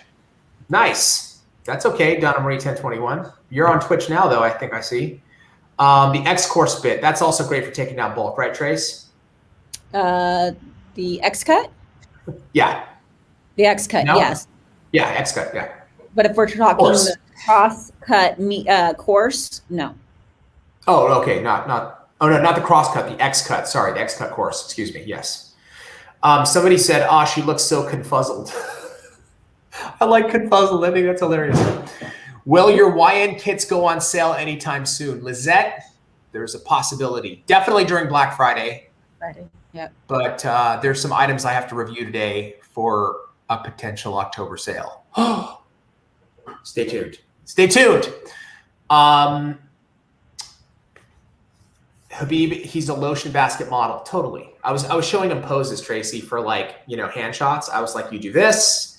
Nice. That's okay, Donna Marie 1021. You're on Twitch now, though, I think I see. The X-Course bit, that's also great for taking down bulk, right, Trace? The X-Cut? Yeah. The X-Cut, no? Yes. Yeah, X-Cut, yeah. But if we're talking the cross-cut course, no. Oh, okay, not the cross-cut, the X-Cut. Sorry, the X-Cut course, excuse me, yes. Somebody said, she looks so confuzzled. I like confuzzled, I think that's hilarious. Will your YN kits go on sale anytime soon? Lizette, there's a possibility. Definitely during Black Friday. Yep. But there's some items I have to review today for a potential October sale. Stay tuned. Stay tuned. Habib, he's a lotion basket model. Totally. I was showing him poses, Tracy, for like, you know, hand shots. I was like, you do this,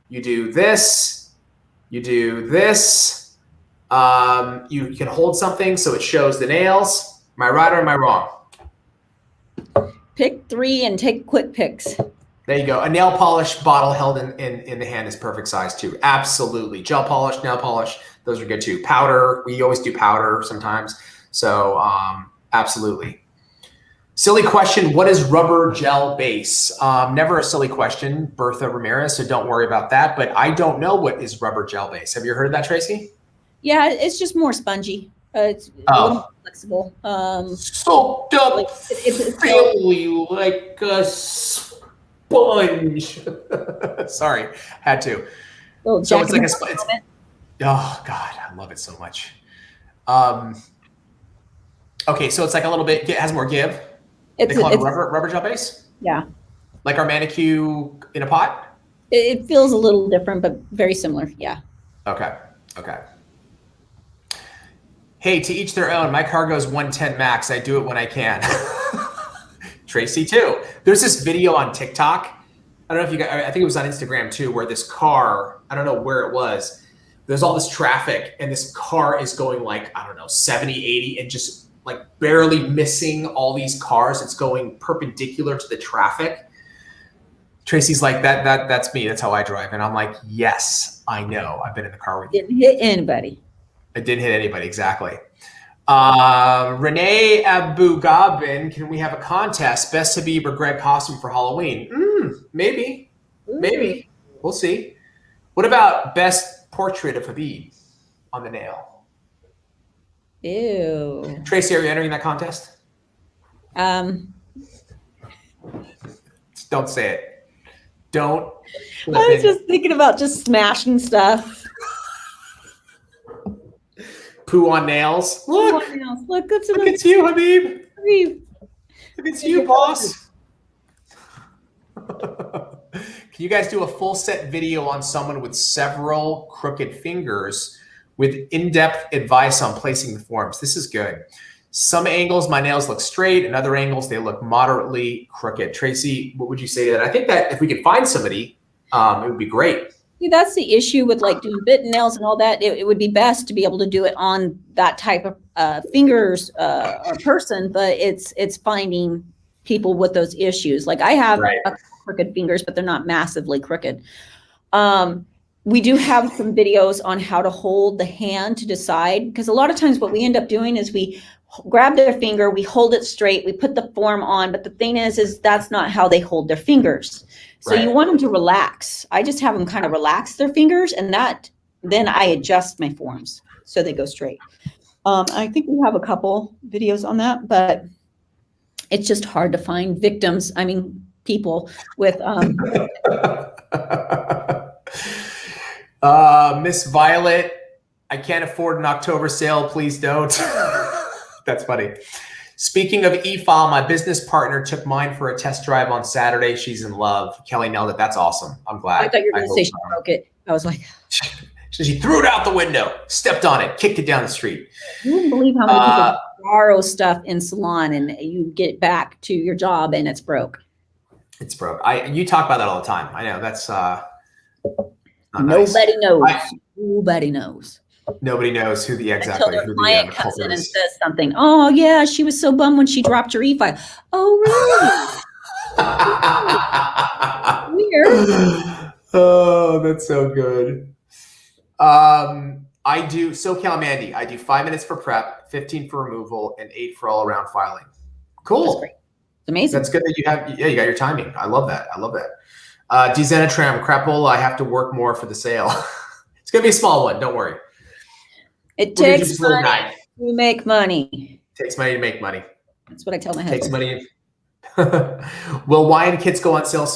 you do this, you do this. You can hold something so it shows the nails. Am I right or am I wrong? Pick 3 and take quick picks. There you go. A nail polish bottle held in the hand is perfect size too. Absolutely. Gel polish, nail polish, those are good too. Powder, we always do powder sometimes. So absolutely. Silly question, what is rubber gel base? Never a silly question, Bertha Ramirez, so don't worry about that. But I don't know what is rubber gel base. Have you heard of that, Tracy? Yeah, it's just more spongy. It's a little more flexible. Soaked up, it's really like a sponge. Sorry, had to. So it's like a sponge. Oh God, I love it so much. Okay, so it's like a little bit. It has more give. They call it rubber gel base. Yeah. Like our manicure in a pot. It feels a little different, but very similar. Yeah. Okay. Okay. Hey, to each their own. My car goes 110 max. I do it when I can. Tracy too. There's this video on TikTok. I don't know if you guys, I think it was on Instagram too, where this car, I don't know where it was. There's all this traffic and this car is going like, I don't know, 70, 80 and just like barely missing all these cars. It's going perpendicular to the traffic. Tracy's like, that's me. That's how I drive. And I'm like, yes, I know. I've been in the car with you. Didn't hit anybody. I didn't hit anybody, exactly. Renee Abu Gabin, can we have a contest? Best Habib or Greg costume for Halloween? Maybe. Maybe. We'll see. What about best portrait of Habib on the nail? Ew. Tracy, are you entering that contest? Don't say it. Don't. I was just thinking about just smashing stuff. Poo on nails. Look. Poo on nails. Look it's you, Habib. Look, it's you, boss. Can you guys do a full set video on someone with several crooked fingers with in-depth advice on placing the forms? This is good. Some angles, my nails look straight, and other angles, they look moderately crooked. Tracy, what would you say to that? I think that if we could find somebody, it would be great. Yeah, that's the issue with like doing bitten nails and all that. It would be best to be able to do it on that type of fingers or person, but it's finding people with those issues. Like I have crooked fingers, but they're not massively crooked. We do have some videos on how to hold the hand to decide, because a lot of times what we end up doing is we grab their finger, we hold it straight, we put the form on, but the thing is that's not how they hold their fingers. So you want them to relax. I just have them kind of relax their fingers, and then I adjust my forms so they go straight. I think we have a couple videos on that, but it's just hard to find victims. I mean, people with Miss Violet, I can't afford an October sale. Please don't. That's funny. Speaking of e-file, my business partner took mine for a test drive on Saturday. She's in love. Kelly nailed it. That's awesome. I'm glad. I thought you were going to say she broke it. I was like, so she threw it out the window, stepped on it, kicked it down the street. you wouldn't believe how many people borrow stuff in salon and you get back to your job and it's broke. It's broke. You talk about that all the time. I know that's nobody knows. Nobody knows. Nobody knows who the Until their client comes in and says something. Oh yeah, she was so bummed when she dropped her e-file. Oh really? Weird. Oh, that's so good. I do SoCal Mandy. I do 5 minutes for prep, 15 for removal, and 8 for all around filing. Cool. That's great. It's amazing. That's good that you have. Yeah, you got your timing. I love that. I love that. Dezenatram, crapola. I have to work more for the sale. It's gonna be a small one. Don't worry. It takes money to make money. Takes money to make money. That's what I tell my husband. Takes money. Will wine kits go on sale?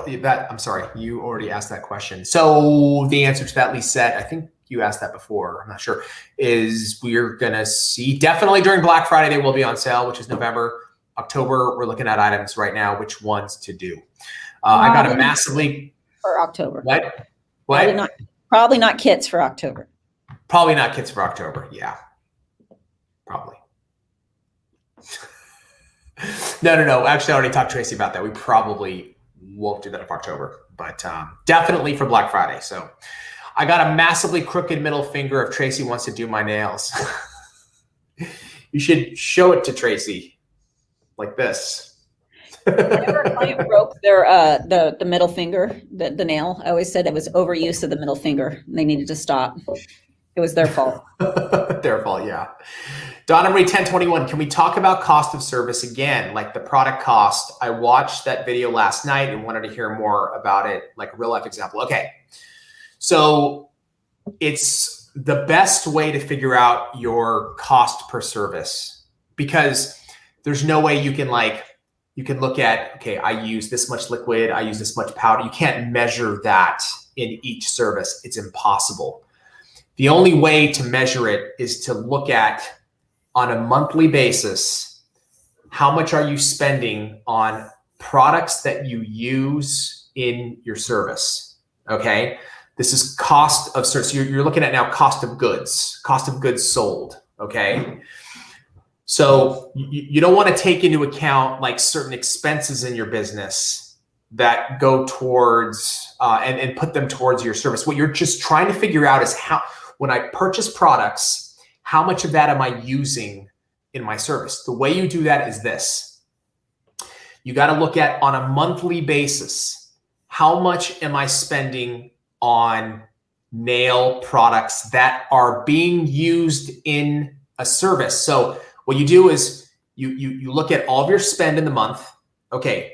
I'm sorry. You already asked that question. So the answer to that, Lisette, I think you asked that before. I'm not sure. Is we're going to see definitely during Black Friday, they will be on sale, which is November. October, we're looking at items right now, which ones to do. I got a massively. For October. What? Probably not kits for October. Probably not kits for October. Yeah. Probably. No. Actually, I already talked to Tracy about that. We probably won't do that for October, but definitely for Black Friday. So I got a massively crooked middle finger if Tracy wants to do my nails. You should show it to Tracy like this. Whenever a client broke their the middle finger, the nail, I always said it was overuse of the middle finger. They needed to stop. It was their fault. Their fault, yeah. Donna Marie 1021, can we talk about cost of service again, like the product cost? I watched that video last night and wanted to hear more about it, like a real life example. Okay, so it's the best way to figure out your cost per service because there's no way you can look at, okay, I use this much liquid, I use this much powder. You can't measure that in each service. It's impossible. The only way to measure it is to look at, on a monthly basis, how much are you spending on products that you use in your service, okay? This is cost of service. So you're looking at now cost of goods sold, okay? So you don't want to take into account like certain expenses in your business that go towards and put them towards your service. What you're just trying to figure out is how, when I purchase products, how much of that am I using in my service? The way you do that is this. You got to look at on a monthly basis, how much am I spending on nail products that are being used in a service? So what you do is you look at all of your spend in the month. Okay,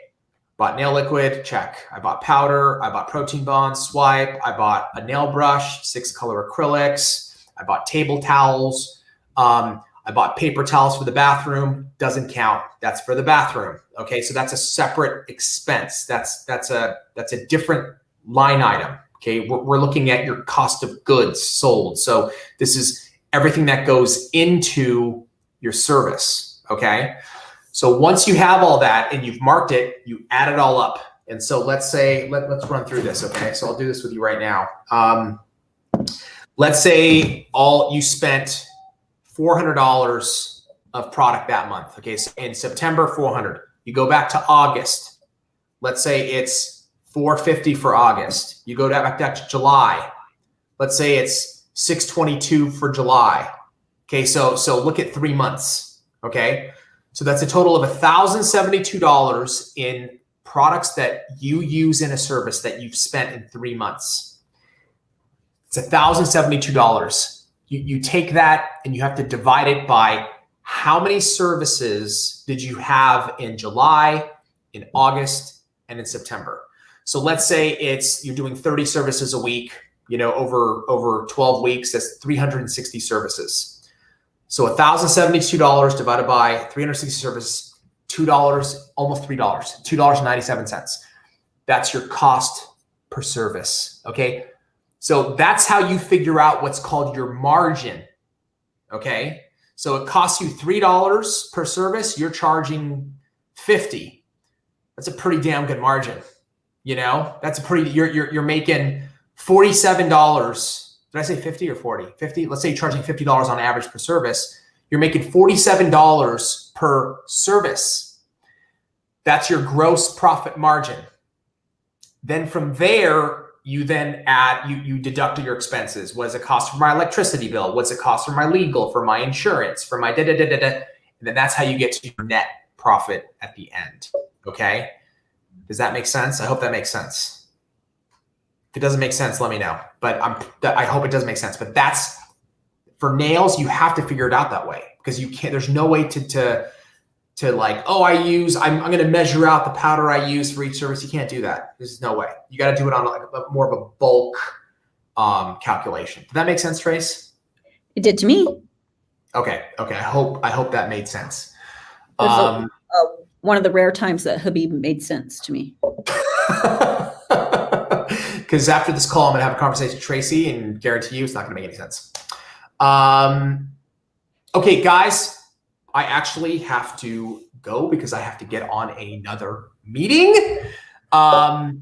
bought nail liquid, check. I bought powder, I bought protein bond, swipe, I bought a nail brush, 6 color acrylics, I bought table towels, I bought paper towels for the bathroom, doesn't count. That's for the bathroom. Okay, so that's a separate expense. That's a different line item. Okay, we're looking at your cost of goods sold. So this is everything that goes into your service. Okay. So once you have all that and you've marked it, you add it all up. And so let's say, let's run through this. Okay. So I'll do this with you right now. Let's say you spent $400 of product that month. Okay. So in September, 400, you go back to August. Let's say it's $450 for August. You go back to July. Let's say it's $622 for July. Okay. So look at 3 months. Okay. So that's a total of $1,072 in products that you use in a service that you've spent in 3 months. It's $1,072. You take that and you have to divide it by how many services did you have in July, in August, and in September. So let's say you're doing 30 services a week, over 12 weeks, that's 360 services. So $1,072 divided by 360 services, $2, almost $3, $2.97. That's your cost per service. Okay. So that's how you figure out what's called your margin. Okay. So it costs you $3 per service. You're charging 50. That's a pretty damn good margin. You know, that's a pretty, you're making $47. Did I say 50 or 40? 50. Let's say you're charging $50 on average per service. You're making $47 per service. That's your gross profit margin. Then from there, you then add, you deduct your expenses. What does it cost for my electricity bill? What's it cost for my legal, for my insurance, for my da-da-da-da-da? And then that's how you get to your net profit at the end. Okay. Does that make sense? I hope that makes sense. If it doesn't make sense, let me know. But I hope it does make sense. But that's, for nails, you have to figure it out that way, because you can't, there's no way to like, oh, I'm going to measure out the powder I use for each service. You can't do that. There's no way. You got to do it on like more of a bulk calculation. Did that make sense, Trace? It did to me. Okay. I hope that made sense. One of the rare times that Habib made sense to me. Because after this call, I'm going to have a conversation with Tracy and guarantee you it's not going to make any sense. Okay, guys. I actually have to go because I have to get on another meeting. I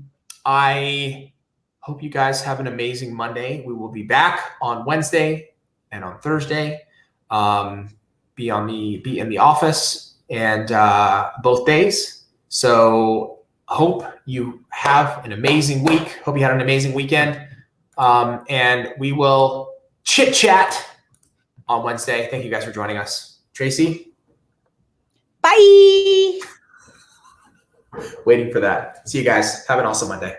hope you guys have an amazing Monday. We will be back on Wednesday and on Thursday. Be in the office and both days. So hope you have an amazing week. Hope you had an amazing weekend. And we will chit chat on Wednesday. Thank you guys for joining us. Tracy? Bye. Waiting for that. See you guys. Have an awesome Monday.